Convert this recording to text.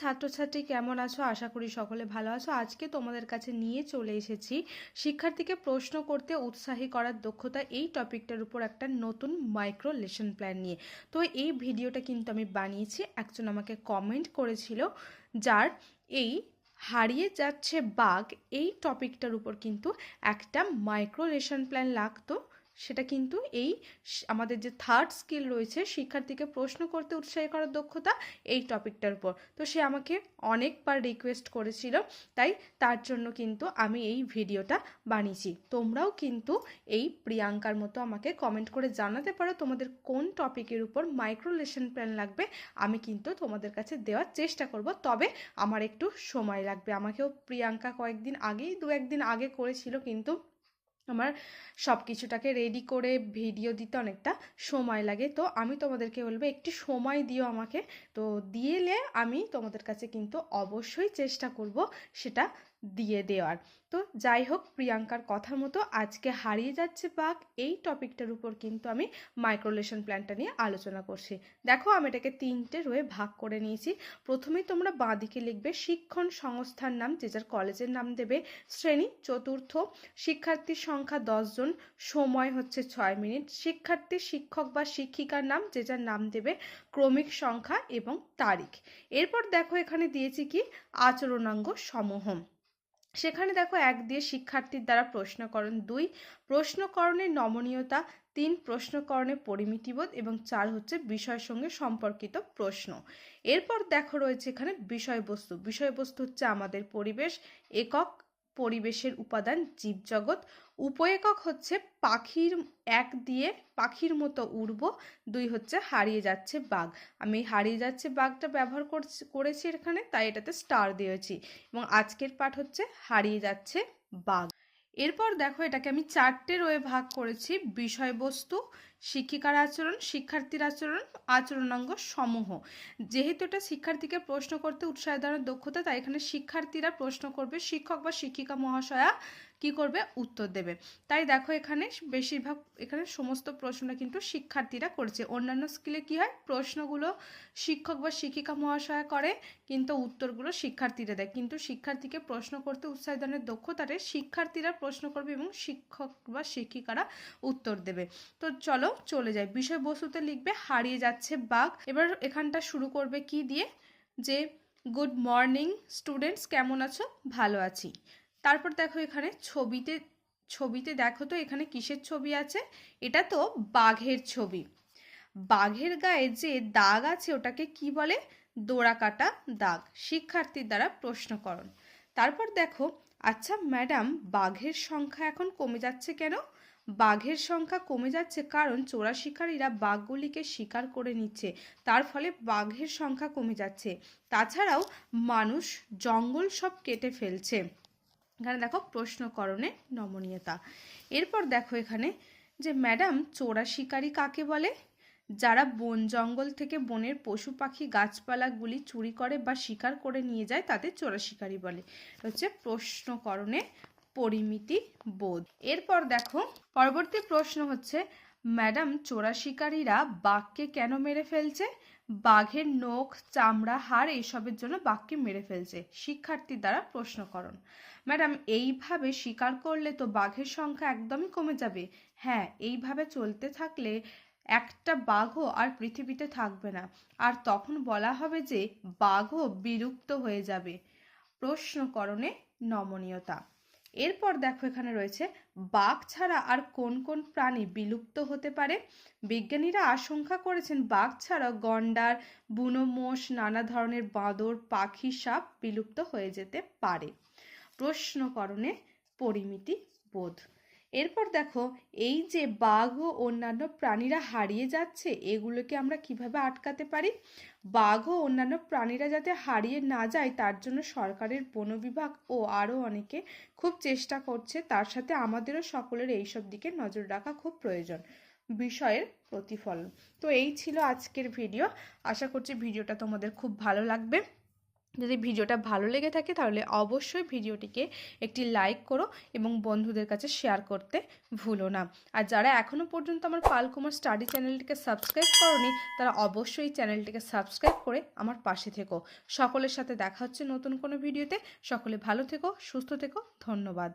ছাত্রছাত্রী কেমন আছো? আশা করি সকলে ভালো আছো। আজকে তোমাদের কাছে নিয়ে চলে এসেছি শিক্ষার্থীকে প্রশ্ন করতে উৎসাহী করার দক্ষতা এই টপিকটার উপর একটা নতুন মাইক্রো লেসন প্ল্যান নিয়ে। তো এই ভিডিওটা কিন্তু আমি বানিয়েছি, একজন আমাকে কমেন্ট করেছিল যার এই হারিয়ে যাচ্ছে বাঘ এই টপিকটার উপর কিন্তু একটা মাইক্রো লেসন প্ল্যান লাগতো। সেটা কিন্তু এই আমাদের যে থার্ড স্কিল রয়েছে শিক্ষার্থীকে প্রশ্ন করতে উৎসাহী করার দক্ষতা, এই টপিকটার উপর। তো সে আমাকে অনেকবার রিকোয়েস্ট করেছিল, তাই তার জন্য কিন্তু আমি এই ভিডিওটা বানিয়েছি। তোমরাও কিন্তু এই প্রিয়াঙ্কার মতো আমাকে কমেন্ট করে জানাতে পারো তোমাদের কোন টপিকের উপর মাইক্রো লেসন প্ল্যান লাগবে। আমি কিন্তু তোমাদের কাছে দেওয়ার চেষ্টা করব, তবে আমার একটু সময় লাগবে। আমাকেও প্রিয়াঙ্কা কয়েকদিন আগেই, দু একদিন আগে করেছিল, কিন্তু আমার সব কিছুটাকে রেডি করে ভিডিও দিতে অনেকটা সময় লাগে। তো আমি তোমাদেরকে বলবো একটু সময় দিও আমাকে। তো দিলে আমি তোমাদের কাছে কিন্তু অবশ্যই চেষ্টা করব সেটা দিয়ে দেওয়ার। তো যাই হোক, প্রিয়াঙ্কার কথা মতো আজকে হারিয়ে যাচ্ছে বাঘ এই টপিকটার উপর কিন্তু আমি মাইক্রোলেশন প্ল্যানটা নিয়ে আলোচনা করছি। দেখো, আমি এটাকে 3টে রোয়ে ভাগ করে নিয়েছি। প্রথমেই তোমরা বাঁদিকে লিখবে শিক্ষণ সংস্থার নাম, যে যার কলেজের নাম দেবে, শ্রেণী চতুর্থ, শিক্ষার্থীর সংখ্যা 10 জন, সময় হচ্ছে 6 মিনিট, শিক্ষার্থী শিক্ষক বা শিক্ষিকার নাম, যে যার নাম দেবে, ক্রমিক সংখ্যা এবং তারিখ। এরপর দেখো এখানে দিয়েছি কি আচরণাঙ্গ সমূহ। সেখানে দেখো 1 দিয়ে শিক্ষার্থীর দ্বারা প্রশ্নকরণ, 2 প্রশ্নকরণের নমনীয়তা, 3 প্রশ্নকরণের পরিমিতিবোধ এবং 4 হচ্ছে বিষয়ের সঙ্গে সম্পর্কিত প্রশ্ন। এরপর দেখো রয়েছে এখানে বিষয়বস্তু। বিষয়বস্তু হচ্ছে আমাদের পরিবেশ, একক পরিবেশের উপাদান জীবজগৎ, উপএকক হচ্ছে পাখির, 1 দিয়ে পাখির মতো উড়ব, 2 হচ্ছে হারিয়ে যাচ্ছে বাঘ। আমি হারিয়ে যাচ্ছে বাঘটা ব্যবহার করেছি এখানে, তাই এটাতে স্টার দিয়েছি। এবং আজকের পাঠ হচ্ছে হারিয়ে যাচ্ছে বাঘ। এরপর দেখো এটাকে আমি 4টে রোয়ে ভাগ করেছি। বিষয়বস্তু, শিক্ষিকার আচরণ, শিক্ষার্থীর আচরণ, আচরণাঙ্গ সমূহ। যেহেতু এটা শিক্ষার্থীকে প্রশ্ন করতে উৎসাহ দেওয়ার দক্ষতা, তাই এখানে শিক্ষার্থীরা প্রশ্ন করবে, শিক্ষক বা শিক্ষিকা মহাশয়া কি করবে, উত্তর দেবে। তাই দেখো এখানে বেশিরভাগ, এখানে সমস্ত প্রশ্নটা কিন্তু শিক্ষার্থীরা করেছে। অন্যান্য স্কিলে কি হয়, প্রশ্নগুলো শিক্ষক বা শিক্ষিকা মহাশয়া করে, কিন্তু উত্তরগুলো শিক্ষার্থীরা দেয়। কিন্তু শিক্ষার্থীকে প্রশ্ন করতে উৎসাহ দানের দক্ষতারে শিক্ষার্থীরা প্রশ্ন করবে এবং শিক্ষক বা শিক্ষিকারা উত্তর দেবে। তো চলো চলে যাই। বিষয়বস্তুতে লিখবে হারিয়ে যাচ্ছে বাঘ। এবার এখানটা শুরু করবে কি দিয়ে, যে গুড মর্নিং স্টুডেন্টস, কেমন আছো? ভালো আছি। তারপর দেখো এখানে ছবিতে দেখো তো এখানে কিসের ছবি আছে, এটা তো বাঘের ছবি। বাঘের গায়ে যে দাগ আছে ওটাকে কি বলে, ডোরা কাটা দাগ। শিক্ষার্থীর দ্বারা প্রশ্নকরণ। তারপর দেখো, আচ্ছা ম্যাডাম, বাঘের সংখ্যা এখন কমে যাচ্ছে কেন? বাঘের সংখ্যা কমে যাচ্ছে কারণ চোরা শিকারীরা বাঘগুলিকে শিকার করে নিচ্ছে, তার ফলে বাঘের সংখ্যা কমে যাচ্ছে। তাছাড়াও মানুষ জঙ্গল সব কেটে ফেলছে। এখানে দেখো প্রশ্নকরণে নমনীয়তা। এরপর দেখো এখানে যে ম্যাডাম, চোরা শিকারী কাকে বলে? যারা বন জঙ্গল থেকে বনের পশু পাখি গাছপালাগুলি চুরি করে বা শিকার করে নিয়ে যায় তাদের চোরা শিকারী বলে। হচ্ছে প্রশ্নকরণে পরিমিতি বোধ। এরপর দেখো পরবর্তী প্রশ্ন হচ্ছে, ম্যাডাম, চোরা শিকারীরা বাঘকে কেন মেরে ফেলছে? বাঘের নখ, চামড়া, হাড় এইসবের জন্য বাঘকে মেরে ফেলছে। শিক্ষার্থীর দ্বারা প্রশ্নকরণ। ম্যাডাম, এইভাবে শিকার করলে তো বাঘের সংখ্যা একদমই কমে যাবে। হ্যাঁ, এইভাবে চলতে থাকলে একটা বাঘও আর পৃথিবীতে থাকবে না, আর তখন বলা হবে যে বাঘও বিলুপ্ত হয়ে যাবে। প্রশ্নকরণে নমনীয়তা। এরপর দেখো এখানে রয়েছে বাঘ ছাড়া আর কোন কোন প্রাণী বিলুপ্ত হতে পারে? বিজ্ঞানীরা আশঙ্কা করেছেন বাঘ ছাড়া গন্ডার, বুনো মোষ, নানা ধরনের বাঁদর, পাখি, সাপ বিলুপ্ত হয়ে যেতে পারে। প্রশ্নকরণে পরিমিতি বোধ। এরপর দেখো, এই যে বাঘ ও অন্যান্য প্রাণীরা হারিয়ে যাচ্ছে, এগুলোকে আমরা কিভাবে আটকাতে পারি? বাঘ ও অন্যান্য প্রাণীরা যাতে হারিয়ে না যায় তার জন্য সরকারের বন বিভাগ ও আরও অনেকে খুব চেষ্টা করছে, তার সাথে আমাদেরও সকলের এইসব দিকে নজর রাখা খুব প্রয়োজন। বিষয়ের প্রতিফলন। তো এই ছিল আজকের ভিডিও। আশা করছি ভিডিওটা তোমাদের খুব ভালো লাগবে। যদি ভিডিওটা ভালো লেগে থাকে তাহলে অবশ্যই ভিডিওটিকে একটি লাইক করো এবং বন্ধুদের কাছে শেয়ার করতে ভুলো না। আর যারা এখনও পর্যন্ত আমার পালকুমার স্টাডি চ্যানেলটিকে সাবস্ক্রাইব করোনি তারা অবশ্যই চ্যানেলটিকে সাবস্ক্রাইব করে আমার পাশে থেকো। সকলের সাথে দেখা হচ্ছে নতুন কোনো ভিডিওতে। সকলে ভালো থেকো, সুস্থ থেকো। ধন্যবাদ।